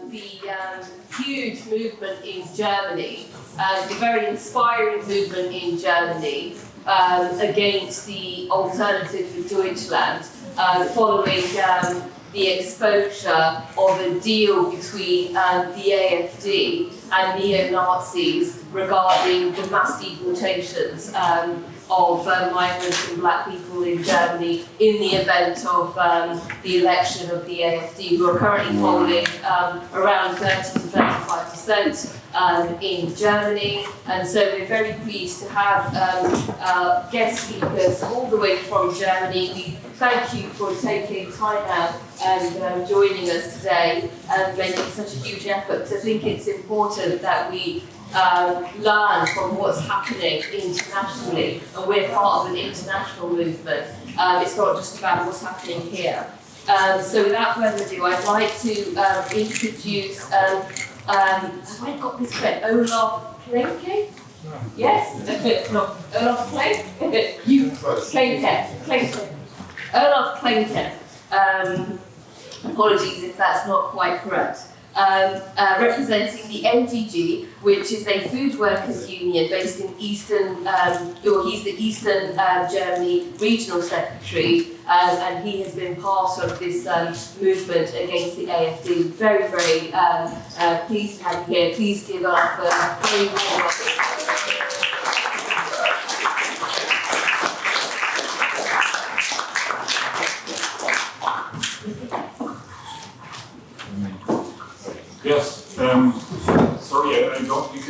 the huge movement in Germany, the very inspiring movement in Germany against the Alternative for Deutschland, following the exposure of a deal between the AfD and neo-Nazis regarding the mass deportations of migrants and black people in Germany in the event of the election of the AfD, who are currently polling around 30 to 35% in Germany. And so we're very pleased to have guest speakers all the way from Germany. We thank you for taking time out and joining us today and making such a huge effort. I think it's important that we learn from what's happening internationally, and we're part of an international movement. It's not just about what's happening here. So without further ado, I'd like to introduce, have I got this correct? Olaf Plenke? Yes? No, Olaf Plenke? You, Plenke. Olaf Plenke. Apologies if that's not quite correct. Representing the NGG, which is a food workers union based in Eastern, he's the Eastern Germany regional secretary, and he has been part of this movement against the AfD. Very, very pleased to have you here. Please give up a very warm welcome. Yes, sorry, I don't speak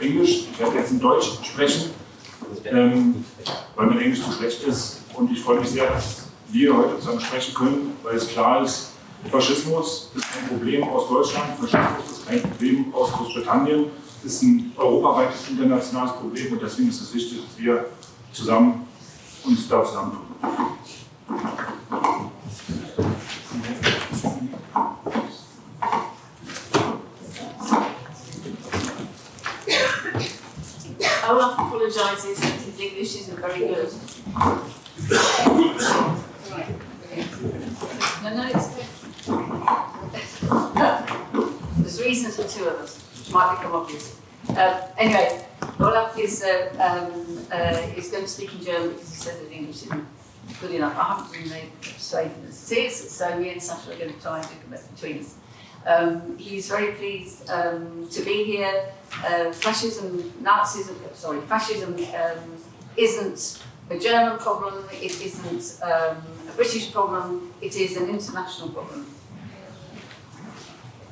English. Ich werde jetzt in Deutsch sprechen, weil mein Englisch zu schlecht ist. Und ich freue mich sehr, dass wir heute zusammen sprechen können, weil es klar ist, Faschismus ist kein Problem aus Deutschland, Faschismus ist kein Problem aus Großbritannien, es ist ein europaweites internationales Problem und deswegen ist es wichtig, dass wir uns da zusammentun. Olaf apologises that his English isn't very good. Right. No, it's good. There's reasons for two of us, which might become obvious. Anyway, Olaf is going to speak in German because he said that English isn't good enough. I haven't really made persuading as it is, so me and Sasha are going to try and do the best between us. He's very pleased to be here. Fascism isn't a German problem, it isn't a British problem, it is an international problem.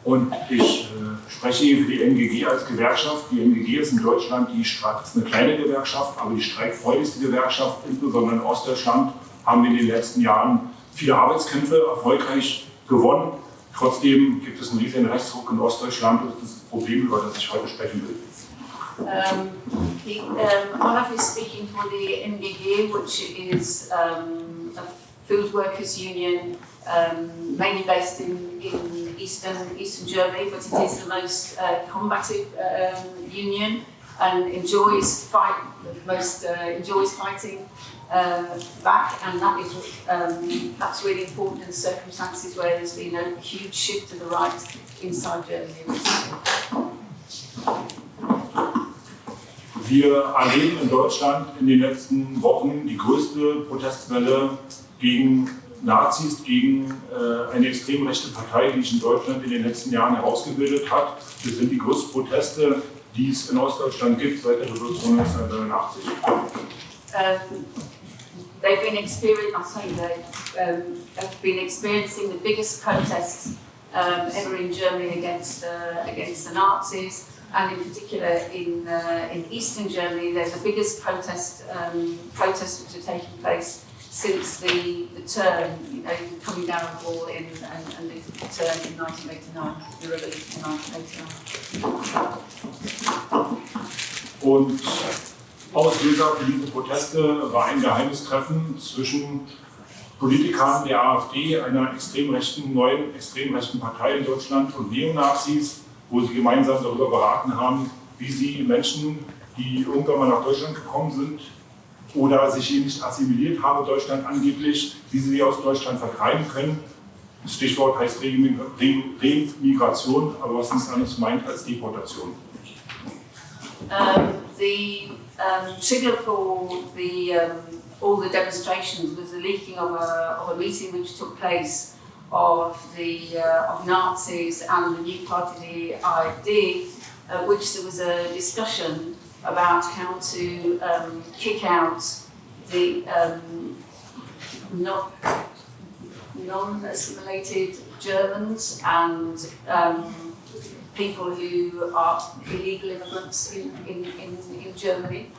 Und ich spreche hier für die NGG als Gewerkschaft. Die NGG ist in Deutschland ist eine kleine Gewerkschaft, aber die streikfreudigste Gewerkschaft, insbesondere in Ostdeutschland, haben wir in den letzten Jahren viele Arbeitskämpfe erfolgreich gewonnen. Trotzdem gibt es einen riesigen Rechtsruck in Ostdeutschland und das ist das Problem, über das ich heute sprechen will. Olaf is speaking for the NGG, which is a food workers union, mainly based in Eastern Germany, but it is the most combative union and enjoys fighting back, and that is that's really important in the circumstances where there's been a huge shift to the right inside Germany. Wir erleben in Deutschland in den letzten Wochen die größte Protestwelle gegen Nazis, gegen eine extrem rechte Partei, die sich in Deutschland in den letzten Jahren herausgebildet hat. Das sind die größten Proteste, die es in Ostdeutschland gibt seit der Revolution 1989. They've been experiencing the biggest protests ever in Germany against the Nazis, and in particular in Eastern Germany, there's the biggest protests which are taking place since the turn, coming down the wall and the turn in 1989, the revolution in 1989. Und Auslöser für diese Proteste war ein geheimes Treffen zwischen Politikern der AfD, einer neuen extrem rechten Partei in Deutschland, und Neonazis, wo sie gemeinsam darüber beraten haben, wie sie Menschen, die irgendwann mal nach Deutschland gekommen sind oder sich hier nicht assimiliert haben, Deutschland angeblich, wie sie aus Deutschland vertreiben können. Das Stichwort heißt Remigration, aber was nichts anderes meint als Deportation. The trigger for all the demonstrations was the leaking of a meeting which took place of Nazis and the new party, the AfD, which there was a discussion about how to kick out the non-assimilated Germans and people who are illegal immigrants in Germany.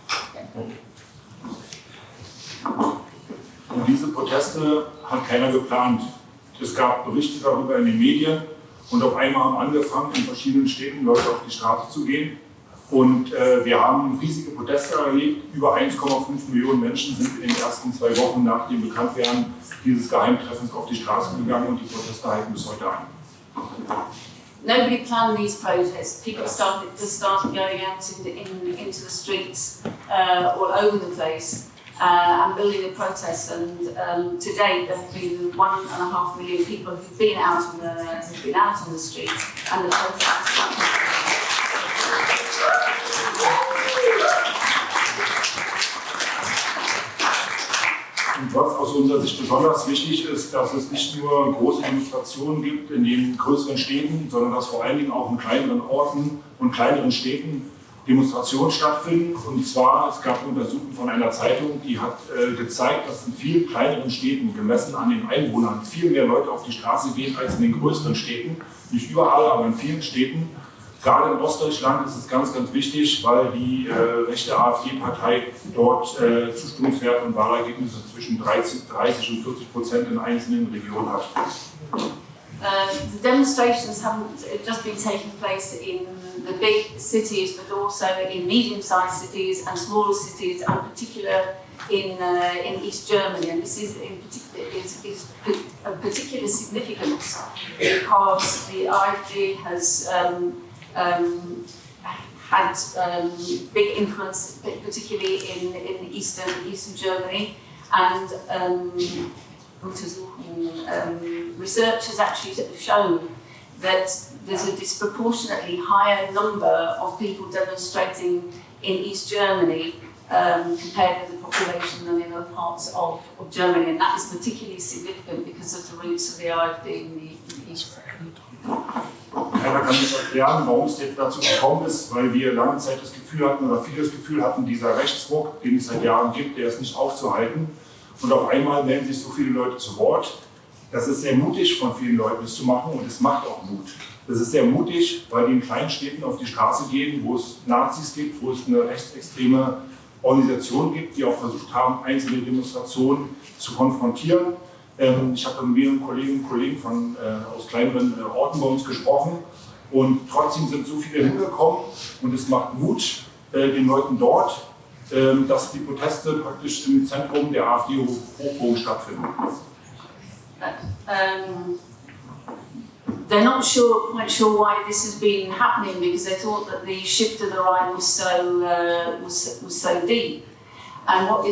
Und diese Proteste hat keiner geplant. Es gab Berichte darüber in den Medien und auf einmal haben angefangen, in verschiedenen Städten Leute auf die Straße zu gehen. Und wir haben riesige Proteste erlebt. Über 1,5 Millionen Menschen sind in den ersten 2 Wochen nach dem Bekanntwerden dieses Geheimtreffens auf die Straße gegangen und die Proteste halten bis heute an. Nobody planned these protests. People started going out into the streets all over the place and building a protest. And to date, there have been 1.5 million people who've been out on the streets, and the protests. Und was aus unserer Sicht besonders wichtig ist, dass es nicht nur große Demonstrationen gibt in den größeren Städten, sondern dass vor allen Dingen auch in kleineren Orten und kleineren Städten Demonstrationen stattfinden. Und zwar, es gab Untersuchungen von einer Zeitung, die hat gezeigt, dass in vielen kleineren Städten, gemessen an den Einwohnern, viel mehr Leute auf die Straße gehen als in den größeren Städten. Nicht überall, aber in vielen Städten. Gerade in Ostdeutschland ist es ganz, ganz wichtig, weil die rechte AfD-Partei dort Zustimmungswerte und Wahlergebnisse zwischen 30 und 40% in einzelnen Regionen hat. The demonstrations haven't just been taking place in the big cities, but also in medium-sized cities and smaller cities, and particular in East Germany. And this is of particular significance because the AfD has had big influence, particularly in eastern Germany, and research has actually shown that there's a disproportionately higher number of people demonstrating in East Germany compared with the population than in other parts of Germany, and that is particularly significant because of the roots of the AfD in the East. Keiner kann sich erklären, warum es jetzt dazu gekommen ist, weil wir lange Zeit das Gefühl hatten, oder viele das Gefühl hatten, dieser Rechtsruck, den es seit Jahren gibt, der ist nicht aufzuhalten. Und auf einmal melden sich so viele Leute zu Wort. Das ist sehr mutig von vielen Leuten, das zu machen, und es macht auch Mut. Das ist sehr mutig, weil die in kleinen Städten auf die Straße gehen, wo es Nazis gibt, wo es eine rechtsextreme Organisation gibt, die auch versucht haben, einzelne Demonstrationen zu konfrontieren. Ich habe mit mehreren Kolleginnen und Kollegen aus kleineren Orten bei uns gesprochen, und trotzdem sind so viele hingekommen, und es macht Mut den Leuten dort, dass die Proteste praktisch im Zentrum der AfD-Hochburg stattfinden. They're not quite sure why this has been happening, because they thought that the shift to the right was so deep. And what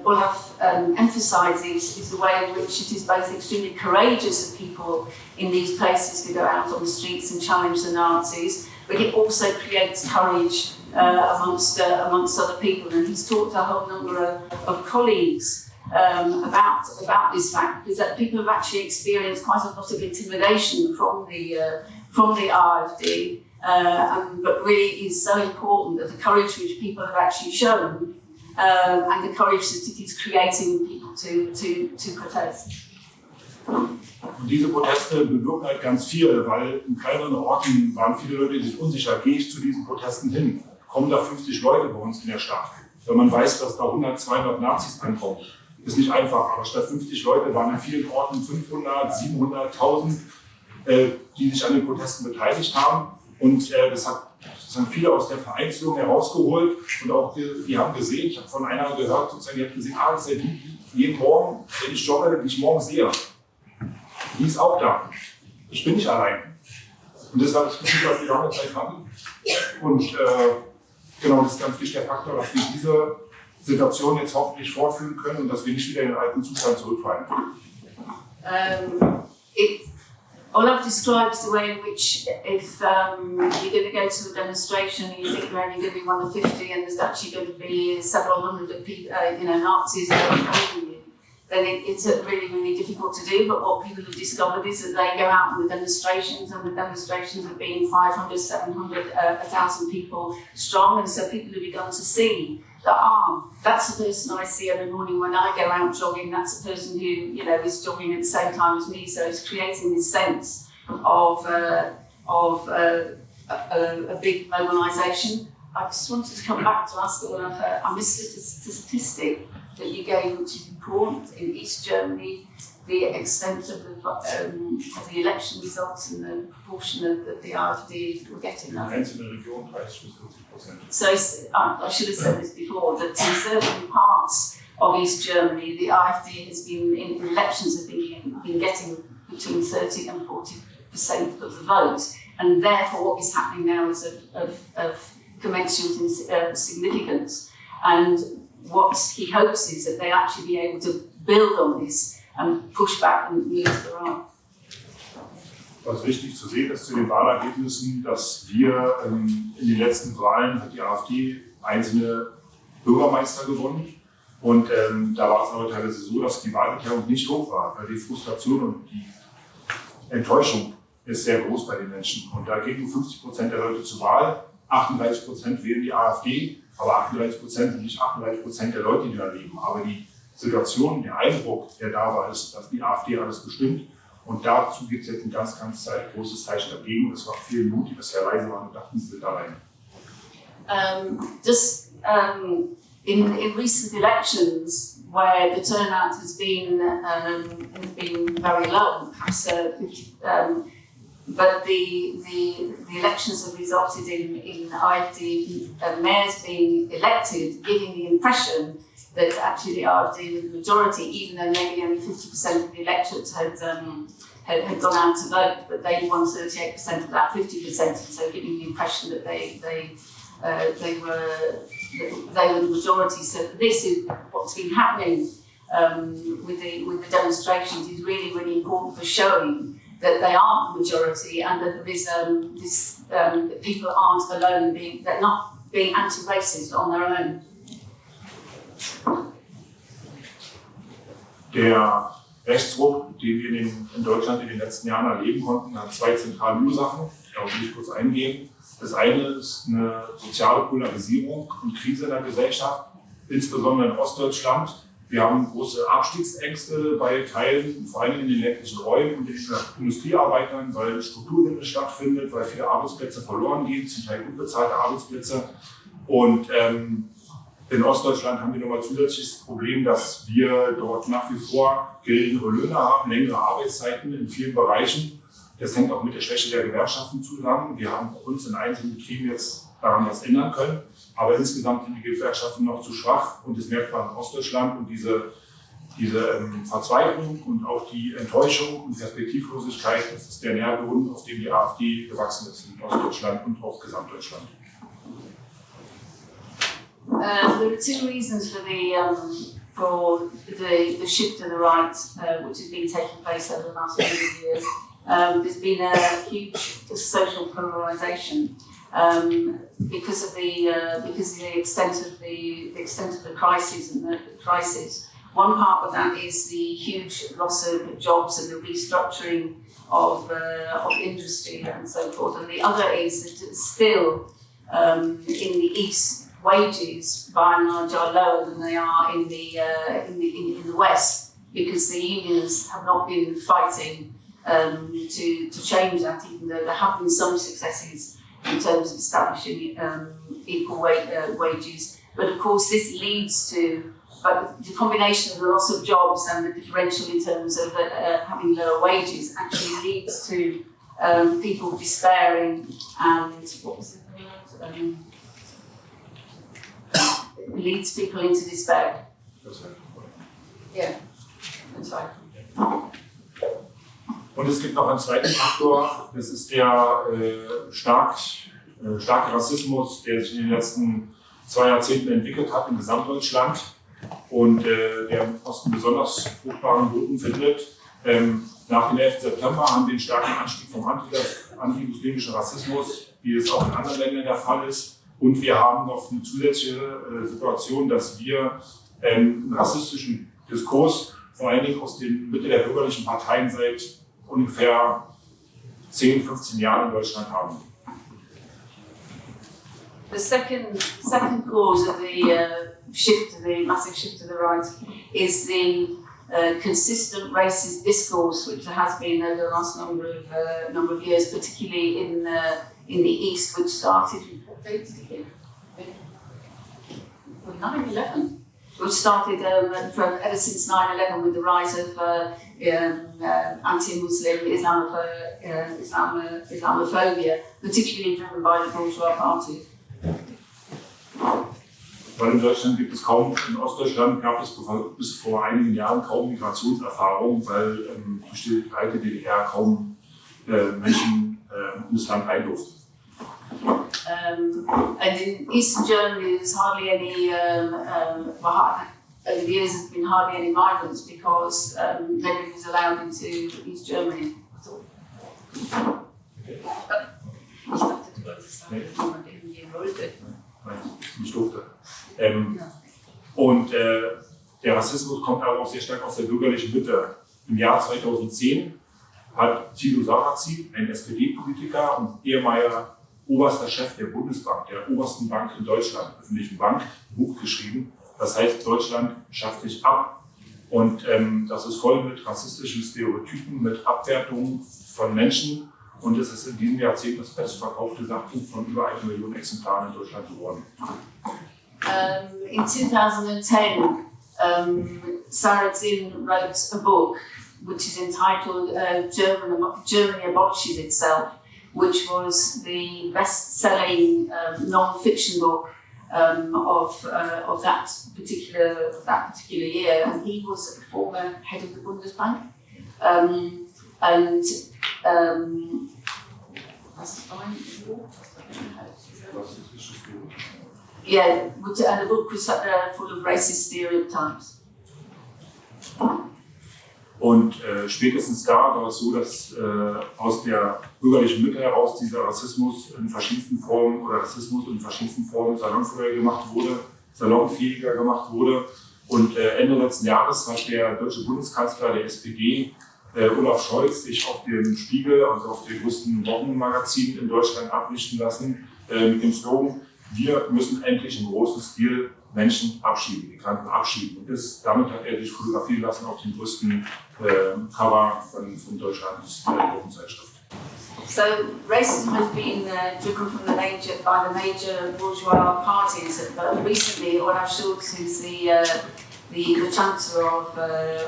Olaf emphasises is the way in which it is both extremely courageous of people in these places to go out on the streets and challenge the Nazis, but it also creates courage amongst other people. And he's talked to a whole number of colleagues about this fact, because that people have actually experienced quite a lot of intimidation from the AfD, but really is so important that the courage which people have actually shown and the courage that it is creating people to protest. Und diese Proteste bewirken halt ganz viel, weil in kleineren Orten waren viele Leute sich unsicher, gehe ich zu diesen Protesten hin? Kommen da 50 Leute bei uns in der Stadt? Wenn man weiß, dass da 100, 200 Nazis ankommen, ist nicht einfach, aber statt 50 Leute waren in vielen Orten 500, 700, 1000, die sich an den Protesten beteiligt haben. Und das haben viele aus der Vereinzelung herausgeholt, und auch die haben gesehen, ich habe von einer gehört, sozusagen, die hat gesehen, das ist ja jeden Morgen, wenn ich jogge, die ich morgen sehe, die ist auch da. Ich bin nicht allein. Und das war das Gefühl, was wir lange Zeit hatten. Und genau, das ist ganz wichtig, der Faktor, dass wir diese Situation jetzt hoffentlich fortführen können und dass wir nicht wieder in den alten Zustand zurückfallen. Olaf describes the way in which if you're going to go to a demonstration and you think you're only going to be one of 50 and there's actually going to be several hundred of people, Nazis opposing you, then it's really, really difficult to do. But what people have discovered is that they go out on the demonstrations, and the demonstrations have been 500, 700, 1,000 people strong, and so people have begun to see that, that's the person I see every morning when I go out jogging, that's the person who, is jogging at the same time as me. So it's creating this sense of a big mobilisation. I just wanted to come back to ask Olaf, I missed the statistic that you gave, which is important. In East Germany, the extent of the election results and the proportion that the AfD were getting. So I should have said this before, that in certain parts of East Germany, the AfD has been, in elections, have been getting between 30 and 40% of the vote. And therefore what is happening now is of commensurate significance. And what he hopes is that they'll actually be able to build on this and push back and move to the right. Was wichtig zu sehen ist zu den Wahlergebnissen, dass wir in den letzten Wahlen hat die AfD einzelne Bürgermeister gewonnen. Und da war es aber teilweise so, dass die Wahlbeteiligung nicht hoch war, weil die Frustration und die Enttäuschung ist sehr groß bei den Menschen. Und da gehen 50% der Leute zur Wahl, 38% wählen die AfD, aber 38% sind nicht 38% der Leute, die da leben. Aber die Situation, der Eindruck, der da war, ist, dass die AfD alles bestimmt. Und dazu gibt es jetzt ein ganz, ganz großes Zeichen dagegen. Es war viel Mut, die bisher leise waren und dachten, sie sind da rein. In recent elections, where the turnout has been very low, perhaps 50, but the elections have resulted in AfD mayors being elected, giving the impression that actually the AfD were the majority, even though maybe only 50% of the electorate had gone out to vote, but they won 38% of that 50%, and so giving the impression that they were the majority. So this is what's been happening with the demonstrations is really, really important for showing that they aren't the majority, and that there is that people aren't alone, they're not being anti-racist on their own. Der Rechtsruck, den wir in Deutschland in den letzten Jahren erleben konnten, hat zwei zentrale Ursachen. Darauf will ich kurz eingehen. Das eine ist eine soziale Polarisierung und Krise in der Gesellschaft, insbesondere in Ostdeutschland. Wir haben große Abstiegsängste bei Teilen, vor allem in den ländlichen Räumen und den Industriearbeitern, weil Strukturwandel stattfindet, weil viele Arbeitsplätze verloren gehen, zum Teil unbezahlte Arbeitsplätze. Und in Ostdeutschland haben wir nochmal zusätzliches Problem, dass wir dort nach wie vor geringere Löhne haben, längere Arbeitszeiten in vielen Bereichen. Das hängt auch mit der Schwäche der Gewerkschaften zusammen. Wir haben uns in einzelnen Betrieben jetzt daran was ändern können, aber insgesamt sind die Gewerkschaften noch zu schwach und das merkt man in Ostdeutschland und diese Verzweiflung und auch die Enttäuschung und Perspektivlosigkeit, das ist der Nährboden, auf dem die AfD gewachsen ist in Ostdeutschland und auch Gesamtdeutschland. There are two reasons for the shift to the right, which has been taking place over the last few years. There's been a huge social polarisation because of the extent of the crisis and the crisis. One part of that is the huge loss of jobs and the restructuring of industry and so forth, and the other is that still in the East, wages by and large are lower than they are in the West, because the unions have not been fighting to change that, even though there have been some successes in terms of establishing equal wages. But of course this leads to the combination of the loss of jobs and the differential in terms of having lower wages actually leads to people despairing and what was the word? Leads people into despair. Yeah, that's right. Und es gibt noch einen zweiten Faktor, das ist der starke Rassismus, der sich in den letzten 2 Jahrzehnten entwickelt hat in Gesamtdeutschland und der im Osten besonders fruchtbaren Boden findet. Nach dem 11. September haben wir einen starken Anstieg vom antimuslimischen Rassismus, wie es auch in anderen Ländern der Fall ist. Und wir haben noch eine zusätzliche Situation, dass wir einen rassistischen Diskurs vor allen Dingen aus den Mitte der bürgerlichen Parteien seit ungefähr 10, 15 Jahren in Deutschland haben. The second cause of the massive shift to the right is the consistent racist discourse, which there has been over the last number of years, particularly in the East, which started. What date did it give? 9/11. Which started ever since 9/11 with the rise of anti-Muslim Islamophobia, particularly driven by the bourgeois party. Weil in Deutschland gibt es kaum, in Ostdeutschland gab es bis vor einigen Jahren kaum Migrationserfahrung, weil durch die alte DDR kaum Menschen in das Land rein durften. And in Eastern Germany, there's hardly any, over the years there's been hardly any migrants because nobody was allowed into East Germany. Nicht durfte. Und der Rassismus kommt aber auch sehr stark aus der bürgerlichen Mitte. Im Jahr 2010 hat Thilo Sarrazin, ein SPD-Politiker und ehemaliger oberster Chef der Bundesbank, der obersten Bank in Deutschland, öffentlichen Bank, ein Buch geschrieben. Das heißt, Deutschland schafft sich ab. Und das ist voll mit rassistischen Stereotypen, mit Abwertungen von Menschen. Und es ist in diesem Jahrzehnt das bestverkaufte Sachbuch von über 1 Million Exemplaren in Deutschland geworden. In 2010, Sarrazin wrote a book which is entitled Germany Abolishes Itself, which was the best-selling non-fiction book of that particular year. And he was a former head of the Bundesbank. Yeah, and the book was full of racist stereotypes. Und spätestens da war es so, dass aus der bürgerlichen Mitte heraus dieser Rassismus in verschiedensten Formen oder Rassismus in verschiedensten Formen salonfähiger gemacht wurde. Und Ende letzten Jahres hat der deutsche Bundeskanzler der SPD, Olaf Scholz, sich auf dem Spiegel, also auf dem größten Wochenmagazin in Deutschland, ablichten lassen mit dem Slogan: Wir müssen endlich im großen Stil Menschen abschieben, Migranten abschieben. Und damit hat er sich fotografieren lassen auf dem größten Cover von Deutschlands Wochenzeitschrift. So racism has been driven from by the major bourgeois parties. But recently, Olaf Scholz, who's the Chancellor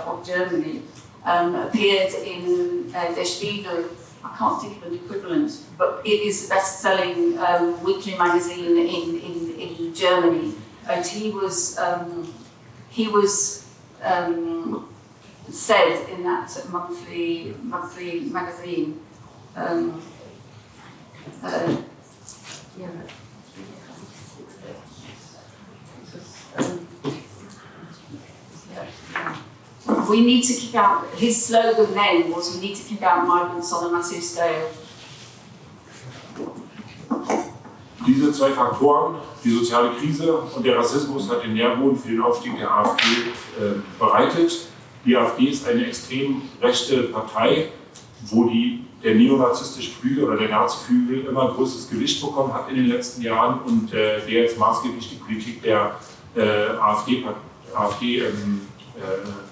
of Germany, appeared in Der Spiegel. I can't think of an equivalent, but it is the best-selling weekly magazine in Germany. And he was said in that monthly magazine. We need to kick out, his slogan then was, we need to kick out migrants on a massive scale. Diese zwei Faktoren, die soziale Krise und der Rassismus, hat den Nährboden für den Aufstieg der AfD bereitet. Die AfD ist eine extrem rechte Partei, wo der neonazistische Flügel oder der Nazi-Flügel immer größeres Gewicht bekommen hat in den letzten Jahren und der jetzt maßgeblich die Politik der AfD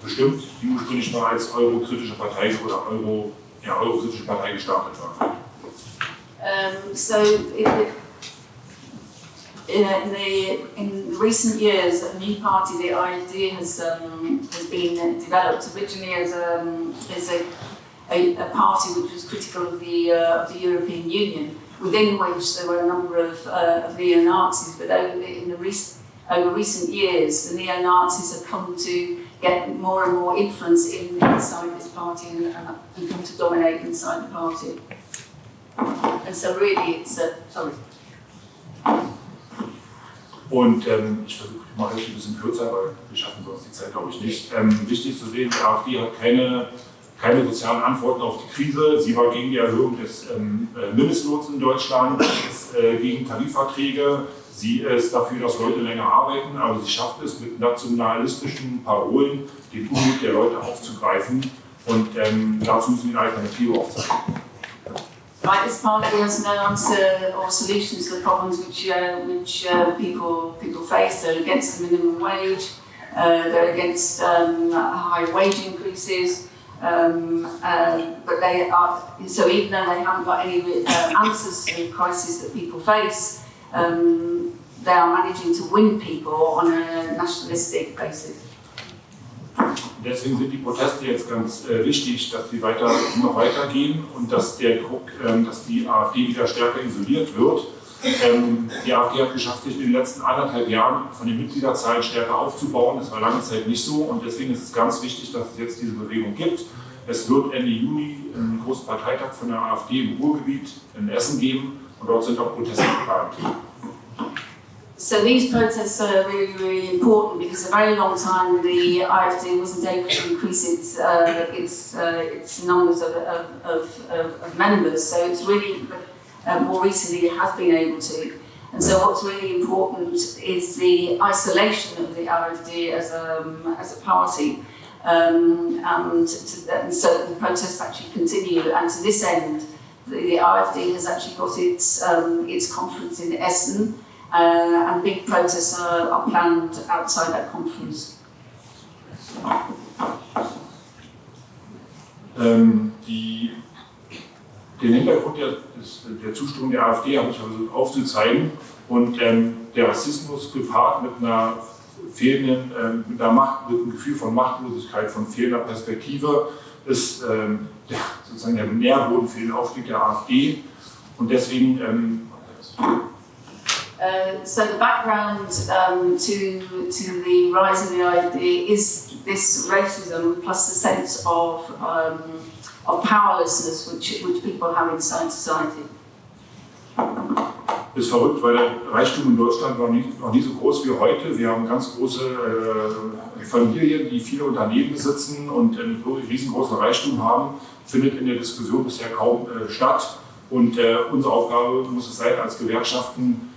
bestimmt, die ursprünglich mal als eurokritische Partei oder eurokritische Partei gestartet war. In recent years, a new party, the AfD, has been developed originally as a party which was critical of the European Union, within which there were a number of neo-Nazis. But over recent years, the neo-Nazis have come to get more and more influence inside this party and come to dominate inside the party. And so really it's sorry. Und ich versuche mal ein bisschen kürzer, weil wir schaffen sonst die Zeit, glaube ich, nicht. Wichtig zu sehen, die AfD hat keine sozialen Antworten auf die Krise. Sie war gegen die Erhöhung des Mindestlohns in Deutschland, ist gegen Tarifverträge. Sie ist dafür, dass Leute länger arbeiten, aber sie schafft es mit nationalistischen Parolen, den Unmut der Leute aufzugreifen. Und dazu müssen wir eine Alternative aufzeigen. Right, this party has no answer or solutions to the problems which people face. They're against the minimum wage, they're against high wage increases, but they are, so even though they haven't got any answers to the crisis that people face, they are managing to win people on a nationalistic basis. Deswegen sind die Proteste jetzt ganz wichtig, dass sie noch weitergehen und dass der Druck, dass die AfD wieder stärker isoliert wird. Die AfD hat geschafft, sich in den letzten 1,5 Jahren von den Mitgliederzahlen stärker aufzubauen. Das war lange Zeit nicht so und deswegen ist es ganz wichtig, dass es jetzt diese Bewegung gibt. Es wird Ende Juni einen großen Parteitag von der AfD im Ruhrgebiet in Essen geben und dort sind auch Proteste geplant. So these protests are really, really important because a very long time the AfD wasn't able to increase its numbers of members. So it's really more recently it has been able to. And so what's really important is the isolation of the AfD as a party, and so the protests actually continue. And to this end, the AfD has actually got its conference in Essen. And big protests are planned outside that conference. Den Hintergrund der Zustimmung der AfD habe ich versucht aufzuzeigen. Und der Rassismus gepaart mit einer fehlenden, mit einem Gefühl von Machtlosigkeit, von fehlender Perspektive, ist sozusagen der Nährboden für den Aufstieg der AfD. Und deswegen so the background to the rise of the AfD is this racism plus the sense of powerlessness which people have inside society. Ist verrückt, weil der Reichtum in Deutschland noch nie so groß wie heute. Wir haben ganz große Familien, die viele Unternehmen besitzen und einen riesengroßen Reichtum haben, findet in der Diskussion bisher kaum statt. Und unsere Aufgabe muss es sein, als Gewerkschaften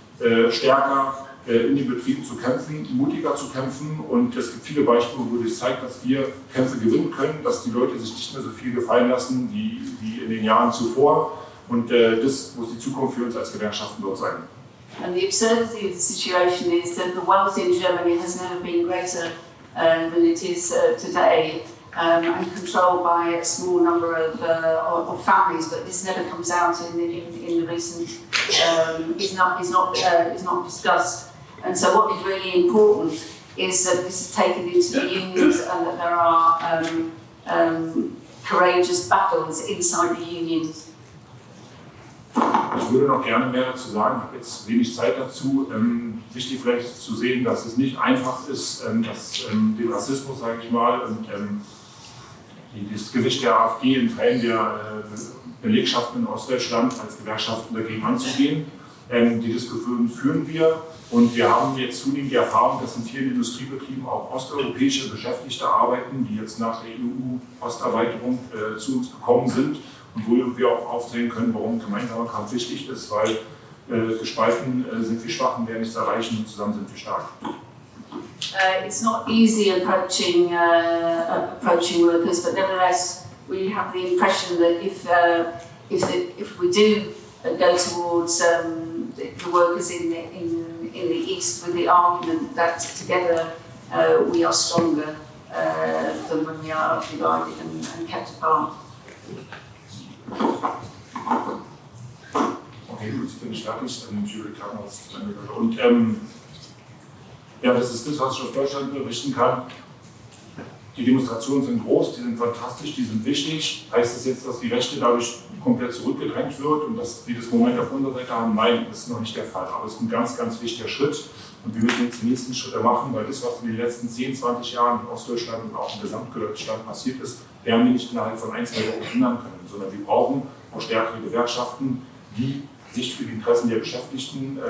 stärker in den Betrieben zu kämpfen, mutiger zu kämpfen. Und es gibt viele Beispiele, wo es zeigt, dass wir Kämpfe gewinnen können, dass die Leute sich nicht mehr so viel gefallen lassen wie in den Jahren zuvor. Und das muss die Zukunft für uns als Gewerkschaften dort sein. And the absurdity of the situation is that the wealth in Germany has never been greater than it is today, and controlled by a small number of families. But this never comes out in the recent. Is not discussed. And so what is really important is that this is taken into the unions and that there are courageous battles inside the unions. Ich würde noch gerne mehr dazu sagen, habe jetzt wenig Zeit dazu. Wichtig vielleicht ist zu sehen, dass es nicht einfach ist, dass den Rassismus, sage ich mal, und das Gewicht der AfD in Teilen der Belegschaften in Ostdeutschland als Gewerkschaften dagegen anzugehen. Die Diskussion führen wir und wir haben jetzt zunehmend die Erfahrung, dass in vielen Industriebetrieben auch osteuropäische Beschäftigte arbeiten, die jetzt nach der EU-Osterweiterung zu uns gekommen sind und wo wir auch aufzählen können, warum gemeinsamer Kampf wichtig ist, weil gespalten sind wir schwach und werden nichts erreichen und zusammen sind wir stark. It's not easy approaching workers, but nevertheless we have the impression that if we do go towards the workers in the east with the argument that together we are stronger than when we are divided and kept apart. Okay, gut, ich bin nicht fertig. Ich würde gerade noch was zu Ende gehört. Und ja, das ist das, was ich aus Deutschland berichten kann. Die Demonstrationen sind groß, die sind fantastisch, die sind wichtig. Heißt das jetzt, dass die Rechte dadurch komplett zurückgedrängt wird und dass wir das Moment auf unserer Seite haben? Nein, das ist noch nicht der Fall. Aber es ist ein ganz, ganz wichtiger Schritt. Und wir müssen jetzt die nächsten Schritte machen, weil das, was in den letzten 10, 20 Jahren in Ostdeutschland und auch im Gesamtdeutschland passiert ist, werden wir nicht innerhalb von 1, 2 Wochen ändern können, sondern wir brauchen auch stärkere Gewerkschaften, die sich für die Interessen der Beschäftigten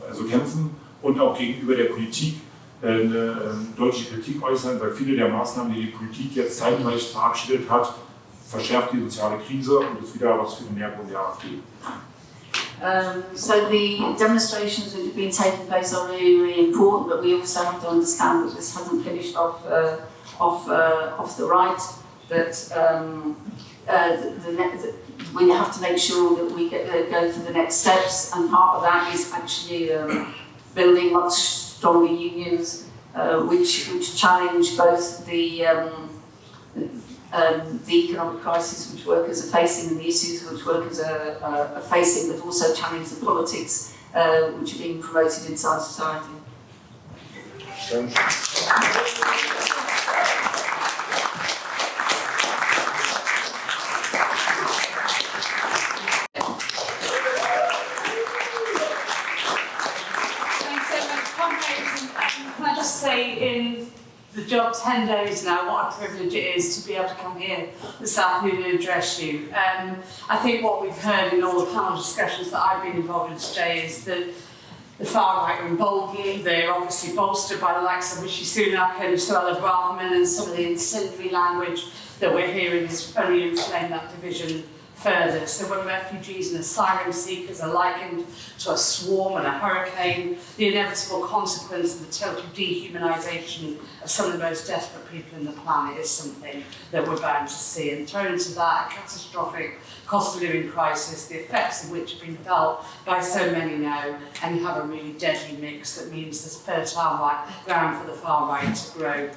also kämpfen und auch gegenüber der Politik deutliche Kritik äußern, weil viele der Maßnahmen, die die Politik jetzt zeitgleich verabschiedet hat, verschärft die soziale Krise und ist wieder was für den Nährboden der AfD. So the demonstrations that have been taking place are really, really important, but we also have to understand that this hasn't finished off the right. That we have to make sure that we go for the next steps, and part of that is actually building much stronger unions, which challenge both the economic crisis which workers are facing and the issues which workers are facing, but also challenge the politics which are being promoted inside society. Can I just say, in the job 10 days now, what a privilege it is to be able to come here this afternoon and address you. I think what we've heard in all the panel discussions that I've been involved in today is that the far right are emboldened. They're obviously bolstered by the likes of Rishi Sunak and Suella Braverman, and some of the incendiary language that we're hearing has only inflamed that division further. So when refugees and asylum seekers are likened to a swarm and a hurricane, the inevitable consequence of the total dehumanisation of some of the most desperate people in the planet is something that we're bound to see. And thrown into that, a catastrophic cost of living crisis, the effects of which have been felt by so many now, and you have a really deadly mix that means there's fertile ground for the far right to grow.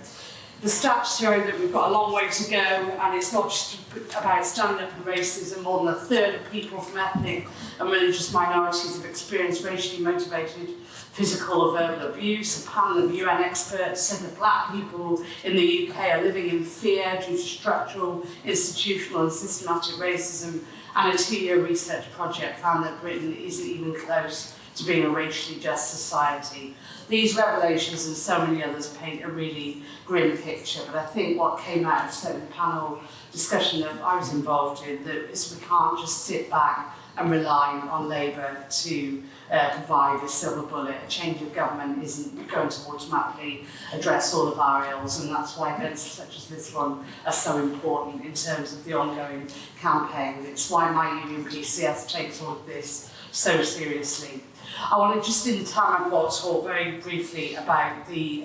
The stats show that we've got a long way to go, and it's not just about standing up for racism. More than a third of people from ethnic and religious minorities have experienced racially motivated physical or verbal abuse. A panel of UN experts said that black people in the UK are living in fear due to structural, institutional and systematic racism, and a 2-year research project found that Britain isn't even close to being a racially just society. These revelations and so many others paint a really grim picture, but I think what came out of certain panel discussion that I was involved in is we can't just sit back and rely on Labour to provide a silver bullet. A change of government isn't going to automatically address all of our ills, and that's why events such as this one are so important in terms of the ongoing campaign. It's why my union PCS takes all of this so seriously. I want to just, in the time I've got, talk very briefly about the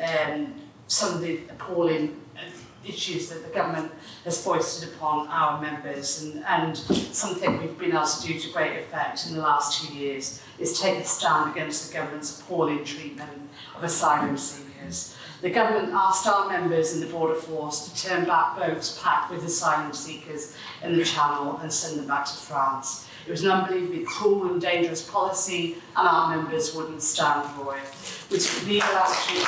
some of the appalling issues that the government has foisted upon our members, and something we've been able to do to great effect in the last 2 years is take a stand against the government's appalling treatment of asylum seekers. The government asked our members in the border force to turn back boats packed with asylum seekers in the Channel and send them back to France. It was an unbelievably cruel and dangerous policy, and our members wouldn't stand for it. With legal action,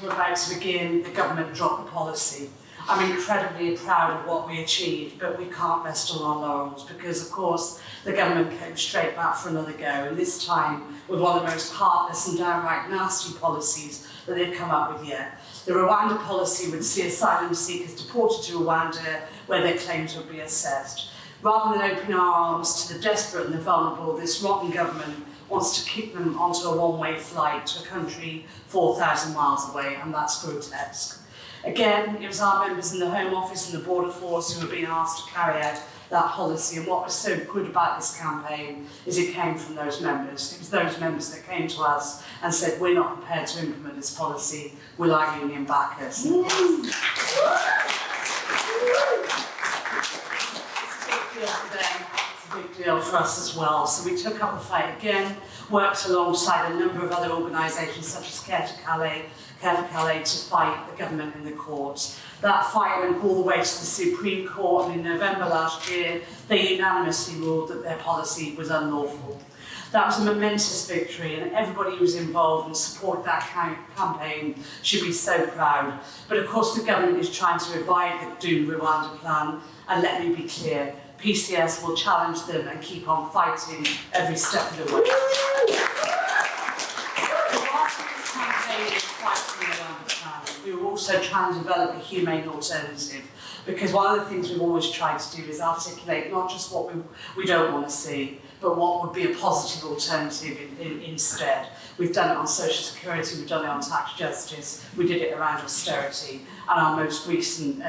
we're about to begin, the government dropped the policy. I'm incredibly proud of what we achieved, but we can't rest on our laurels because, of course, the government came straight back for another go, and this time with one of the most heartless and downright nasty policies that they've come up with yet. The Rwanda policy would see asylum seekers deported to Rwanda, where their claims would be assessed. Rather than opening our arms to the desperate and the vulnerable, this rotten government wants to kick them onto a one-way flight to a country 4,000 miles away, and that's grotesque. Again, it was our members in the Home Office and the Border Force who were being asked to carry out that policy, and what was so good about this campaign is it came from those members. It was those members that came to us and said, we're not prepared to implement this policy, will our union back us? It's a big deal for us as well. So we took up the fight again, worked alongside a number of other organisations such as Care for Calais to fight the government in the courts. That fight went all the way to the Supreme Court, and in November last year, they unanimously ruled that their policy was unlawful. That was a momentous victory, and everybody who was involved and supported that campaign should be so proud. But of course, the government is trying to revive the doomed Rwanda plan, and let me be clear, PCS will challenge them and keep on fighting every step of the way. We were also trying to develop a humane alternative, because one of the things we've always tried to do is articulate not just what we don't want to see, but what would be a positive alternative instead. We've done it on social security, we've done it on tax justice, we did it around austerity, and our most recent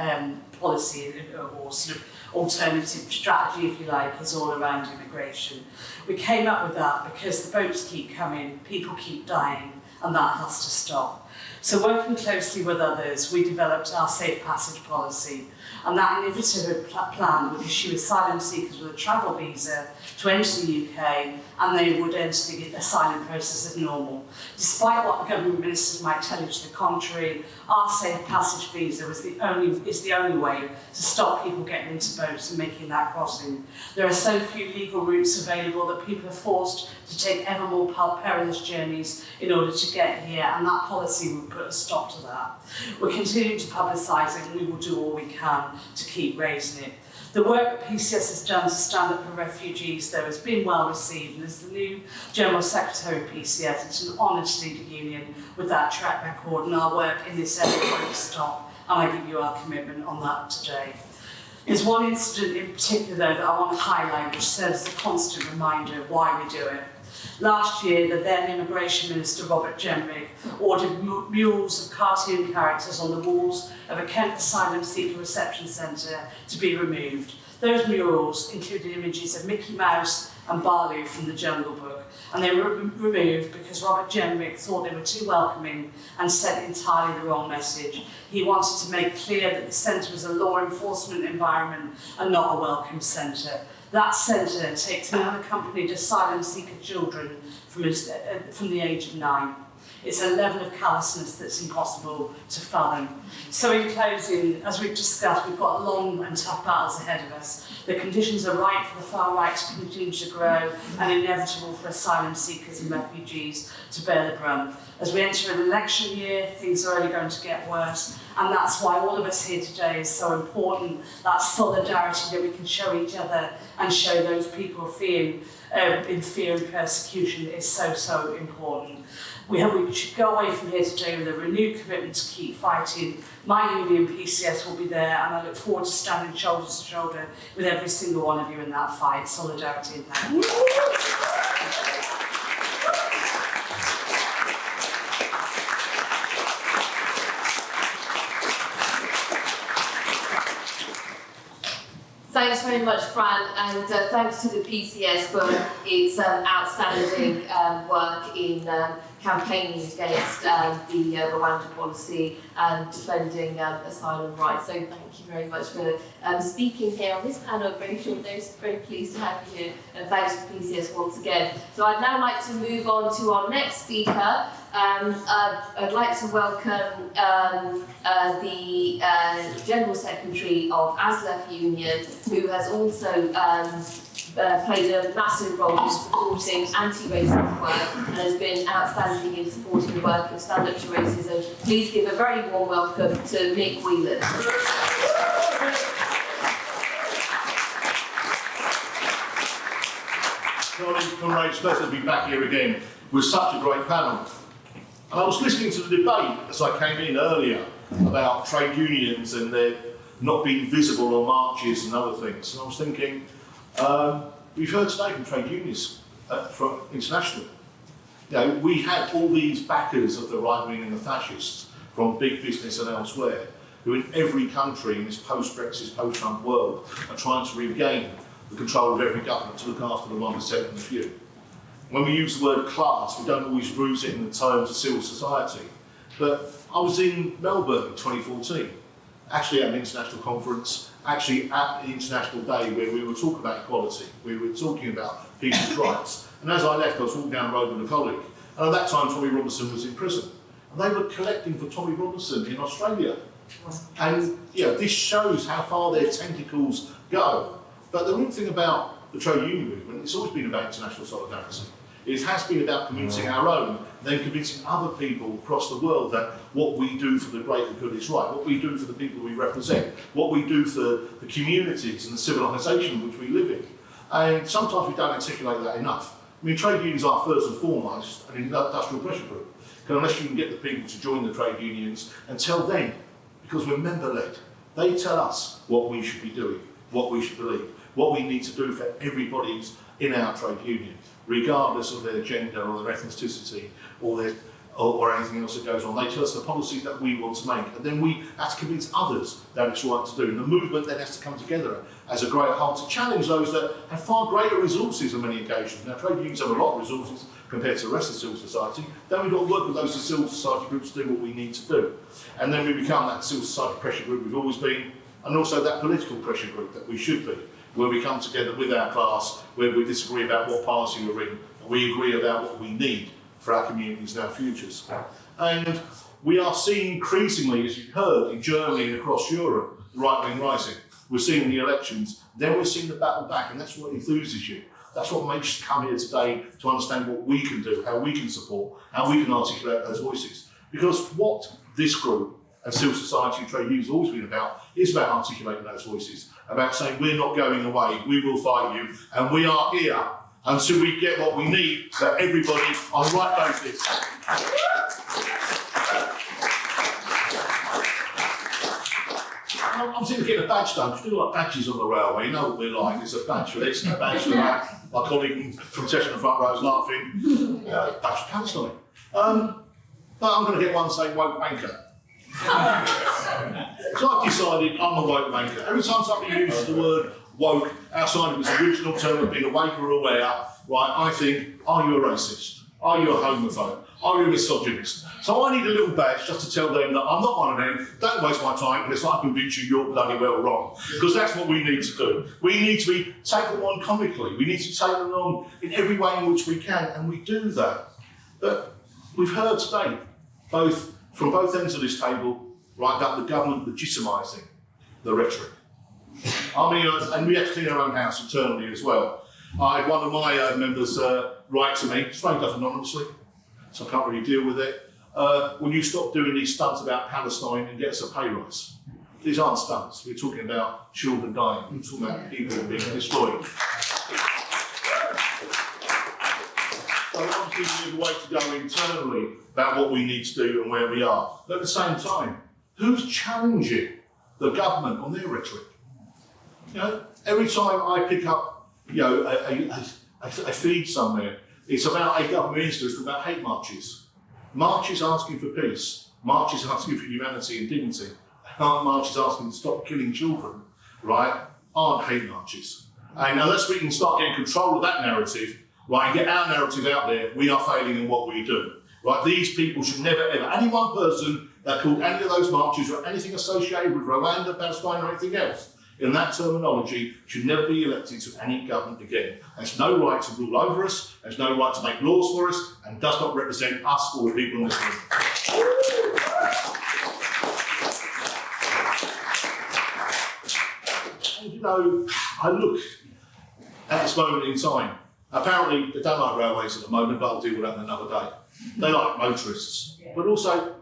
policy or sort of alternative strategy, if you like, is all around immigration. We came up with that because the boats keep coming, people keep dying, and that has to stop. So working closely with others, we developed our safe passage policy, and that innovative plan would issue asylum seekers with a travel visa to enter the UK, and they would enter the asylum process as normal. Despite what the government ministers might tell you to the contrary, our safe passage visa is the only way to stop people getting into boats and making that crossing. There are so few legal routes available that people are forced to take ever more perilous journeys in order to get here, and that policy would put a stop to that. We're continuing to publicise it, and we will do all we can to keep raising it. The work that PCS has done to stand up for refugees, though, has been well received, and as the new General Secretary of PCS, it's an honour to lead a union with that track record, and our work in this area won't stop, and I give you our commitment on that today. There's one incident in particular, though, that I want to highlight, which serves as a constant reminder of why we do it. Last year, the then Immigration Minister, Robert Jenrick, ordered murals of cartoon characters on the walls of a Kent asylum seeker reception centre to be removed. Those murals included images of Mickey Mouse and Baloo from the Jungle Book, and they were removed because Robert Jenrick thought they were too welcoming and sent entirely the wrong message. He wanted to make clear that the centre was a law enforcement environment and not a welcome centre. That centre takes in unaccompanied asylum seeker children from the age of 9. It's a level of callousness that's impossible to fathom. So in closing, as we've discussed, we've got long and tough battles ahead of us. The conditions are right for the far right to continue to grow and inevitable for asylum seekers and refugees to bear the brunt. As we enter an election year, things are only going to get worse, and that's why all of us here today is so important, that solidarity that we can show each other and show those people in fear and persecution is so, so important. We should go away from here today with a renewed commitment to keep fighting. My union, PCS, will be there, and I look forward to standing shoulder to shoulder with every single one of you in that fight. Solidarity and thank you. Thanks very much, Fran, and thanks to the PCS for its outstanding work in campaigning against the Rwanda policy and defending asylum rights. So thank you very much for speaking here on this panel. Very short notice, very pleased to have you here, and thanks to PCS once again. So I'd now like to move on to our next speaker. I'd like to welcome the General Secretary of ASLEF Union, who has also played a massive role in supporting anti-racism work and has been outstanding in supporting the work of Stand Up to Racism. Please give a very warm welcome to Mick Whelan. Comrades, pleasure to be back here again with such a great panel. And I was listening to the debate as I came in earlier about trade unions and their not being visible on marches and other things. And I was thinking, we've heard today from trade unions, from international. You know, we have all these backers of the right wing and the fascists from big business and elsewhere, who in every country in this post-Brexit, post-Trump world are trying to regain the control of every government to look after the 1% and the few. When we use the word class, we don't always use it in the terms of civil society. But I was in Melbourne in 2014, actually at an international conference, actually at the International Day where we were talking about equality, we were talking about people's rights. And as I left, I was walking down the road with a colleague, and at that time Tommy Robinson was in prison. And they were collecting for Tommy Robinson in Australia. And you know, this shows how far their tentacles go. But the real thing about the trade union movement, it's always been about international solidarity. It has been about convincing our own, then convincing other people across the world that what we do for the greater good is right, what we do for the people we represent, what we do for the communities and the civilisation in which we live in. And sometimes we don't articulate that enough. I mean, trade unions are first and foremost an industrial pressure group. Unless you can get the people to join the trade unions and tell them, because we're member-led, they tell us what we should be doing, what we should believe, what we need to do for everybody's in our trade union, regardless of their gender or their ethnicity or anything else that goes on. They tell us the policies that we want to make, and then we have to convince others that it's right to do. And the movement then has to come together as a great whole to challenge those that have far greater resources on many occasions. Now, trade unions have a lot of resources compared to the rest of civil society. Then we've got to work with those civil society groups to do what we need to do. And then we become that civil society pressure group we've always been, and also that political pressure group that we should be, where we come together with our class, where we disagree about what policy we're in, and we agree about what we need for our communities and our futures. And we are seeing increasingly, as you've heard, in Germany and across Europe, the right-wing rising. We're seeing the elections, then we're seeing the battle back, and that's what enthuses you. That's what makes you come here today to understand what we can do, how we can support, how we can articulate those voices. Because what this group and civil society and trade unions have always been about is about articulating those voices, about saying we're not going away, we will fight you, and we are here until we get what we need for everybody on the right basis. I'm thinking of getting a badge done, because we do like badges on the railway, you know what we're like, there's a badge for this and a badge for that. My colleague from Cheshire Front Row is laughing, badge for Palestine. But I'm going to get one saying woke wanker. So I've decided I'm a woke wanker. Every time somebody uses the word woke outside of its original term of being awake or aware, right, I think, are you a racist? Are you a homophobe? Are you a misogynist? So I need a little badge just to tell them that I'm not one of them, don't waste my time unless I convince you you're bloody well wrong. Because that's what we need to do. We need to take them on comically. We need to take them on in every way in which we can, and we do that. But we've heard today, from both ends of this table, right, that the government legitimising the rhetoric. I mean, and we have to clean our own house internally as well. I had one of my members write to me, straight up anonymously, so I can't really deal with it. Will you stop doing these stunts about Palestine and get us a pay rise? These aren't stunts. We're talking about children dying. We're talking about people being destroyed. So obviously we have a way to go internally about what we need to do and where we are. But at the same time, who's challenging the government on their rhetoric? You know, every time I pick up, you know, a feed somewhere, it's about a government minister who's about hate marches. Marches asking for peace, marches asking for humanity and dignity, marches asking to stop killing children, right, aren't hate marches. And unless we can start getting control of that narrative, right, and get our narrative out there, we are failing in what we do. Right, these people should never ever, any one person that called any of those marches or anything associated with Rwanda, Palestine or anything else, in that terminology, should never be elected to any government again. Has no right to rule over us, has no right to make laws for us, and does not represent us or the people in this room. And you know, I look at this moment in time. Apparently, they don't like railways at the moment, but I'll deal with that another day. They like motorists, but also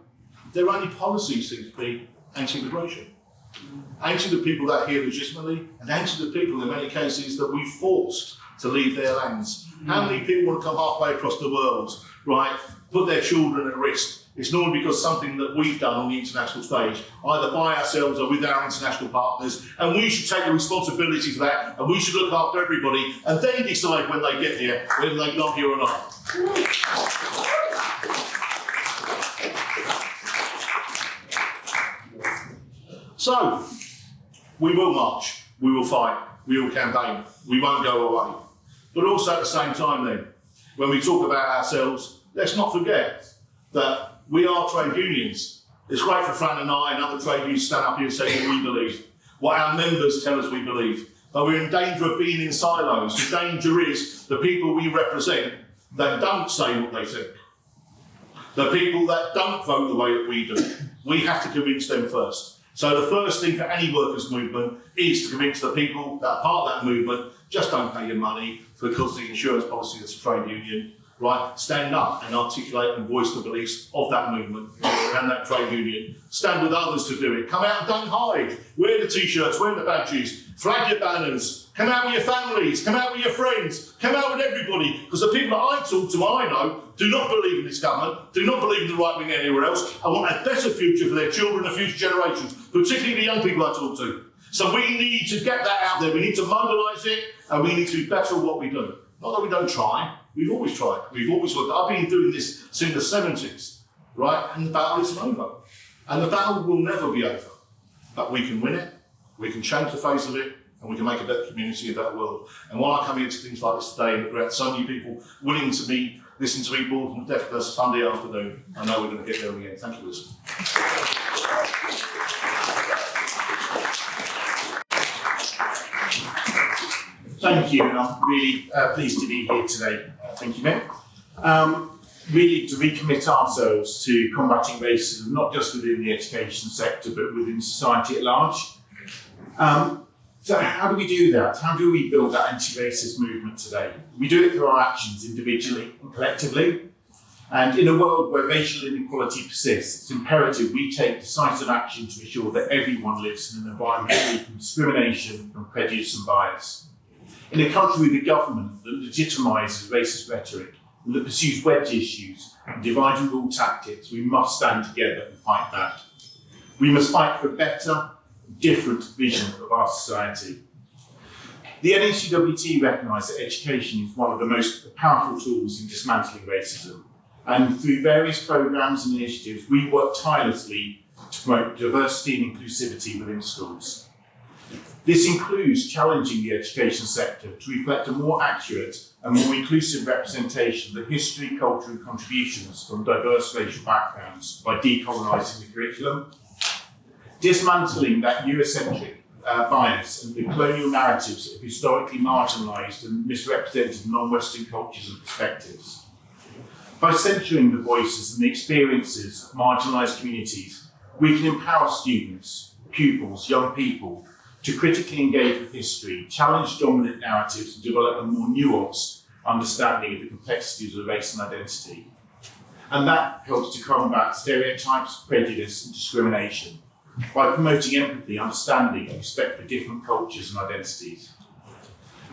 their only policy seems to be anti-immigration. Anti the people that are here legitimately, and anti the people in many cases that we forced to leave their lands. How many people want to come halfway across the world, right, put their children at risk? It's normally because something that we've done on the international stage, either by ourselves or with our international partners, and we should take the responsibility for that, and we should look after everybody, and then decide when they get here, whether they belong here or not. So, we will march, we will fight, we will campaign, we won't go away. But also at the same time then, when we talk about ourselves, let's not forget that we are trade unions. It's great for Fran and I and other trade unions to stand up here and say what we believe, what our members tell us we believe. But we're in danger of being in silos. The danger is the people we represent that don't say what they think. The people that don't vote the way that we do. We have to convince them first. So the first thing for any workers' movement is to convince the people that are part of that movement, just don't pay your money because the insurance policy is a trade union, right? Stand up and articulate and voice the beliefs of that movement and that trade union. Stand with others to do it. Come out and don't hide. Wear the t-shirts, wear the badges, flag your banners, come out with your families, come out with your friends, come out with everybody, because the people that I talk to, I know, do not believe in this government, do not believe in the right wing anywhere else, and want a better future for their children and future generations, particularly the young people I talk to. So we need to get that out there, we need to mobilise it, and we need to be better at what we do. Not that we don't try, we've always tried. We've always worked. I've been doing this since the 70s, right? And the battle isn't over. And the battle will never be over. But we can win it, we can change the face of it, and we can make a better community, a better world. And when I come into things like this today, and we've had so many people willing to listen to me board from Deaf Plus Sunday afternoon, I know we're going to get there in the end. Thank you, Liz. Thank you, and I'm really pleased to be here today. Thank you, Mick. Really to recommit ourselves to combating racism, not just within the education sector, but within society at large. So how do we do that? How do we build that anti-racist movement today? We do it through our actions individually and collectively. And in a world where racial inequality persists, it's imperative we take decisive action to ensure that everyone lives in an environment free from discrimination, from prejudice and bias. In a country with a government that legitimises racist rhetoric, and that pursues wedge issues and divide and rule tactics, we must stand together and fight back. We must fight for a better, different vision of our society. The NACWT recognise that education is one of the most powerful tools in dismantling racism, and through various programmes and initiatives, we work tirelessly to promote diversity and inclusivity within schools. This includes challenging the education sector to reflect a more accurate and more inclusive representation of the history, culture and contributions from diverse racial backgrounds by decolonising the curriculum, dismantling that Eurocentric bias and the colonial narratives of historically marginalised and misrepresented non-Western cultures and perspectives. By centering the voices and the experiences of marginalised communities, we can empower students, pupils, young people to critically engage with history, challenge dominant narratives and develop a more nuanced understanding of the complexities of race and identity. And that helps to combat stereotypes, prejudice and discrimination by promoting empathy, understanding and respect for different cultures and identities.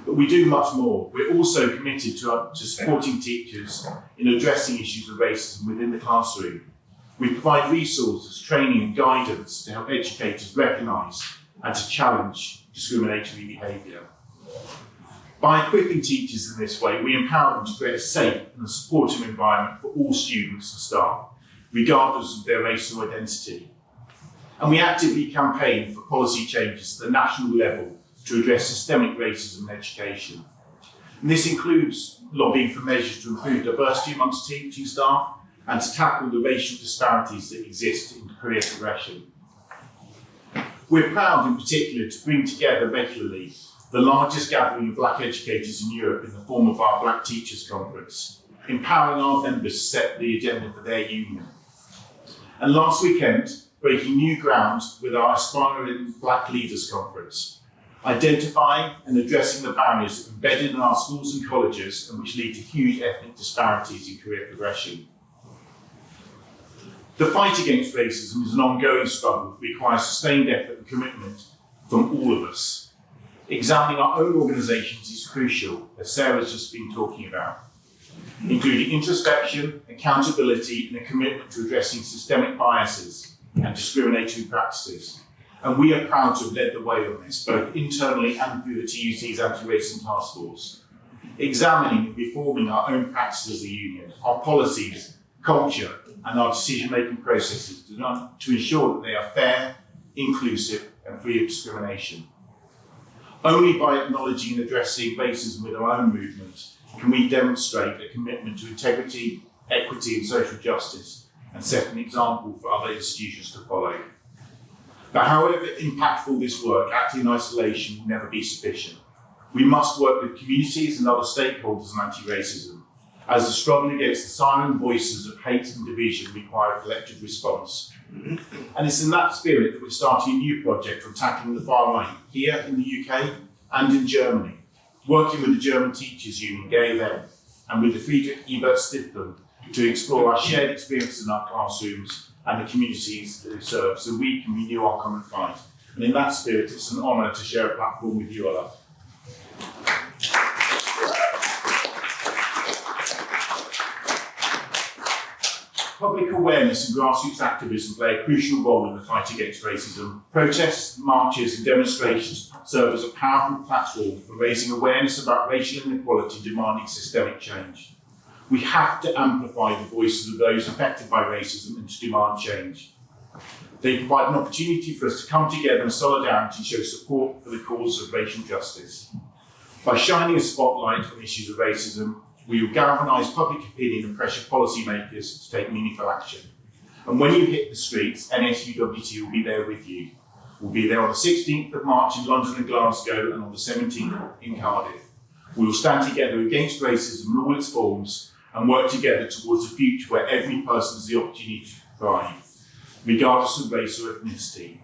But we do much more. We're also committed to supporting teachers in addressing issues of racism within the classroom. We provide resources, training and guidance to help educators recognise and to challenge discriminatory behaviour. By equipping teachers in this way, we empower them to create a safe and a supportive environment for all students and staff, regardless of their race or identity. And we actively campaign for policy changes at the national level to address systemic racism in education. And this includes lobbying for measures to improve diversity amongst teaching staff and to tackle the racial disparities that exist in career progression. We're proud in particular to bring together regularly the largest gathering of black educators in Europe in the form of our Black Teachers Conference, empowering our members to set the agenda for their union. And last weekend, breaking new ground with our Aspiring Black Leaders Conference, identifying and addressing the barriers embedded in our schools and colleges and which lead to huge ethnic disparities in career progression. The fight against racism is an ongoing struggle that requires sustained effort and commitment from all of us. Examining our own organisations is crucial, as Sarah's just been talking about, including introspection, accountability and a commitment to addressing systemic biases and discriminatory practices. And we are proud to have led the way on this, both internally and through the TUC's Anti-Racism Task Force, examining and reforming our own practices as a union, our policies, culture and our decision-making processes to ensure that they are fair, inclusive and free of discrimination. Only by acknowledging and addressing racism with our own movement can we demonstrate a commitment to integrity, equity and social justice and set an example for other institutions to follow. But however impactful this work, acting in isolation will never be sufficient. We must work with communities and other stakeholders on anti-racism, as the struggle against the silent voices of hate and division require a collective response. And it's in that spirit that we're starting a new project on tackling the far right here in the UK and in Germany, working with the German Teachers Union, GAVN, and with the Friedrich Ebert Stiftung to explore our shared experiences in our classrooms and the communities that we serve so we can renew our common fight. And in that spirit, it's an honour to share a platform with you all. public awareness and grassroots activism play a crucial role in the fight against racism. Protests, marches and demonstrations serve as a powerful platform for raising awareness about racial inequality demanding systemic change. We have to amplify the voices of those affected by racism and to demand change. They provide an opportunity for us to come together in solidarity and show support for the cause of racial justice. By shining a spotlight on issues of racism, we will galvanise public opinion and pressure policymakers to take meaningful action. And when you hit the streets, NSUWT will be there with you. We'll be there on the 16th of March in London and Glasgow and on the 17th in Cardiff. We will stand together against racism in all its forms and work together towards a future where every person has the opportunity to thrive, regardless of race or ethnicity.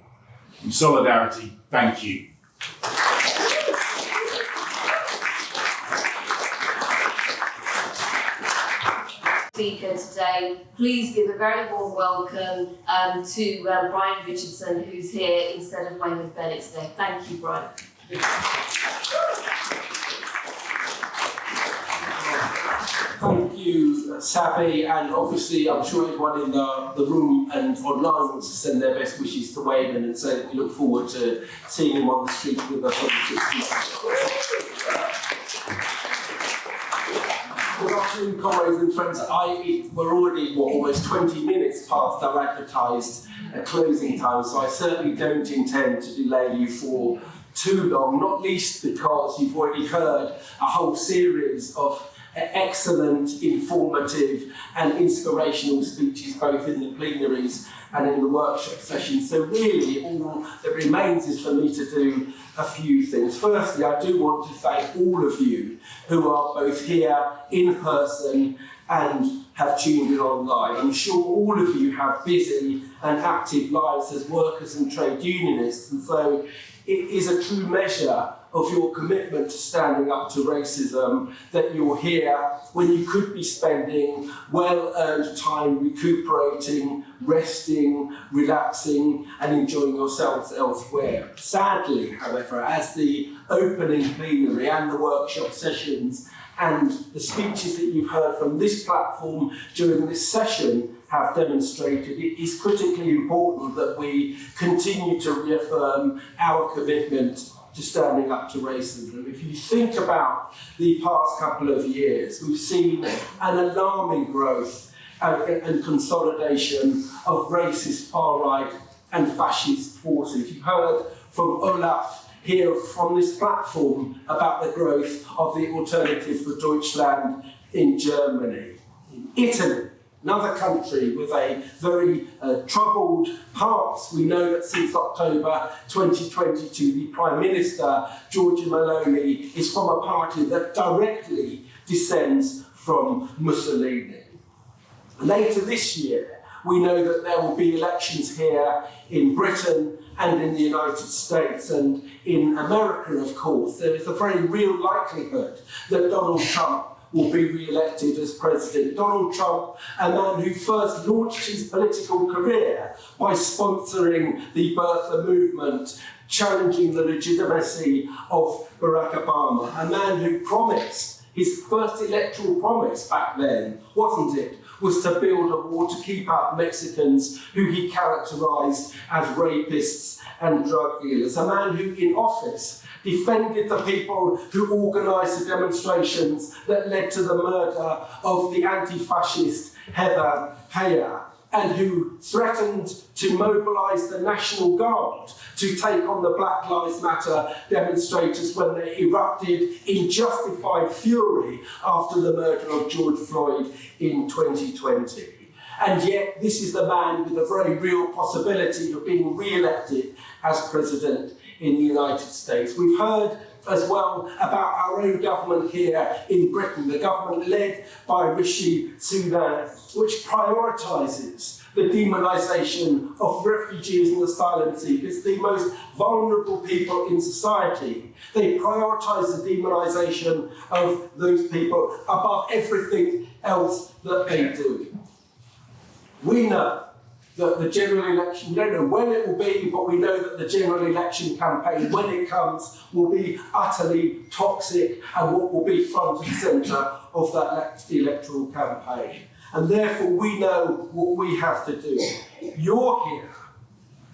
In solidarity, thank you. Speaker today. Please give a very warm welcome to Brian Richardson, who's here instead of Weymouth Bennett today. Thank you, Brian. Thank you, Sabi, and obviously I'm sure everyone in the room and online wants to send their best wishes to Wayman and say that we look forward to seeing him on the street with us on the 16th. Good afternoon, comrades and friends. We're already almost 20 minutes past our advertised closing time, so I certainly don't intend to delay you for too long, not least because you've already heard a whole series of excellent, informative and inspirational speeches both in the plenaries and in the workshop sessions. So really all that remains is for me to do a few things. Firstly, I do want to thank all of you who are both here in person and have tuned in online. I'm sure all of you have busy and active lives as workers and trade unionists, and so it is a true measure of your commitment to standing up to racism that you're here when you could be spending well-earned time recuperating, resting, relaxing and enjoying yourselves elsewhere. Sadly, however, as the opening plenary and the workshop sessions and the speeches that you've heard from this platform during this session have demonstrated, it is critically important that we continue to reaffirm our commitment to standing up to racism. If you think about the past couple of years, we've seen an alarming growth and consolidation of racist far-right and fascist forces. You've heard from Olaf here from this platform about the growth of the Alternative for Deutschland in Germany. In Italy, another country with a very troubled past. We know that since October 2022, the Prime Minister, Giorgia Meloni, is from a party that directly descends from Mussolini. Later this year, we know that there will be elections here in Britain and in the United States, and in America, of course. There is a very real likelihood that Donald Trump will be re-elected as president. Donald Trump, a man who first launched his political career by sponsoring the birther movement, challenging the legitimacy of Barack Obama, a man who promised, his first electoral promise back then, wasn't it, was to build a wall to keep out Mexicans who he characterised as rapists and drug dealers, a man who in office defended the people who organised the demonstrations that led to the murder of the anti-fascist Heather Heyer, and who threatened to mobilise the National Guard to take on the Black Lives Matter demonstrators when they erupted in justified fury after the murder of George Floyd in 2020. And yet this is the man with a very real possibility of being re-elected as president in the United States. We've heard as well about our own government here in Britain, the government led by Rishi Sunak, which prioritises the demonisation of refugees and asylum seekers, the most vulnerable people in society. They prioritise the demonisation of those people above everything else that they do. We know that the general election, we don't know when it will be, but we know that the general election campaign, when it comes, will be utterly toxic and what will be front and centre of that electoral campaign. and therefore we know what we have to do. You're here,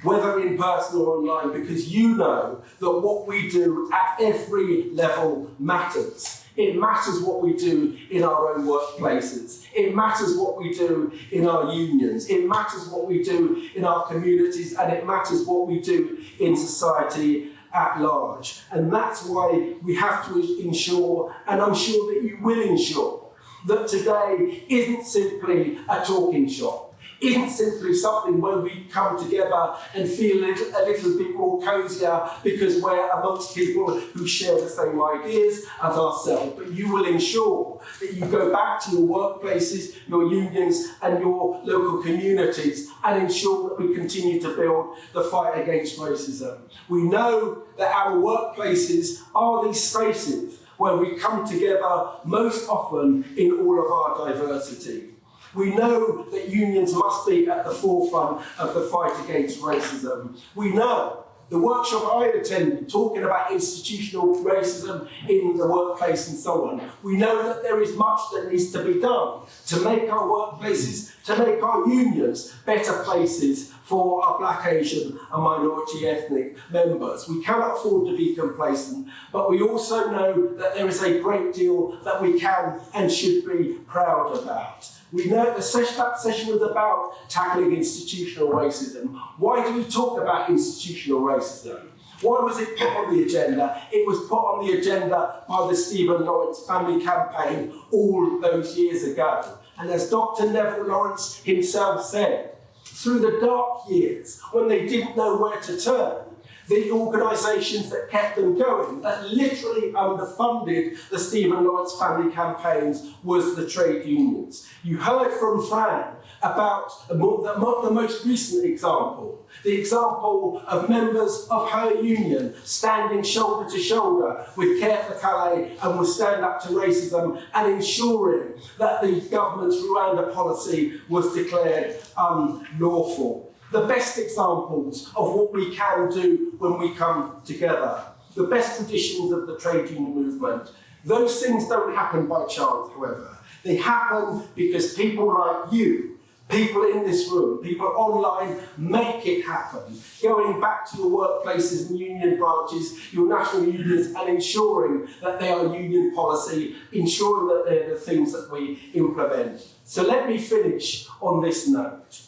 whether in person or online, because you know that what we do at every level matters. It matters what we do in our own workplaces. It matters what we do in our unions. It matters what we do in our communities, and it matters what we do in society at large. And that's why we have to ensure, and I'm sure that you will ensure, that today isn't simply a talking shop. Isn't simply something where we come together and feel a little bit more cosier because we're amongst people who share the same ideas as ourselves. But you will ensure that you go back to your workplaces, your unions and your local communities and ensure that we continue to build the fight against racism. We know that our workplaces are these spaces where we come together most often in all of our diversity. We know that unions must be at the forefront of the fight against racism. We know the workshop I attended talking about institutional racism in the workplace and so on. We know that there is much that needs to be done to make our workplaces, to make our unions better places for our Black, Asian and minority ethnic members. We cannot afford to be complacent, but we also know that there is a great deal that we can and should be proud about. We know that session was about tackling institutional racism. Why do we talk about institutional racism? Why was it put on the agenda? It was put on the agenda by the Stephen Lawrence Family Campaign all those years ago. And as Dr. Neville Lawrence himself said, through the dark years, when they didn't know where to turn, the organisations that kept them going, that literally underfunded the Stephen Lawrence family campaigns, was the trade unions. You heard from Fran about the most recent example, the example of members of her union standing shoulder to shoulder with Care for Calais and with Stand Up to Racism and ensuring that the government's Rwanda policy was declared unlawful. The best examples of what we can do when we come together. The best traditions of the trade union movement. Those things don't happen by chance, however. They happen because people like you, people in this room, people online, make it happen. Going back to your workplaces and union branches, your national unions, and ensuring that they are union policy, ensuring that they're the things that we implement. So let me finish on this note.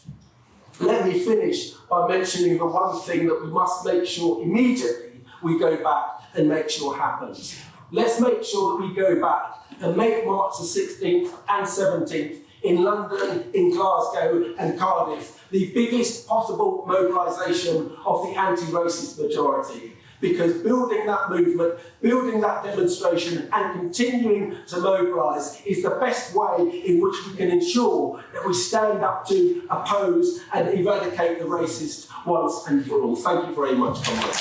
Let me finish by mentioning the one thing that we must make sure immediately we go back and make sure happens. Let's make sure that we go back and make March the 16th and 17th in London, in Glasgow and Cardiff the biggest possible mobilisation of the anti-racist majority. Because building that movement, building that demonstration and continuing to mobilise is the best way in which we can ensure that we stand up to oppose and eradicate the racist once and for all. Thank you very much, comrades.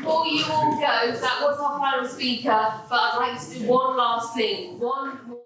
Before you all go, that was our final speaker, but I'd like to do one last thing. One more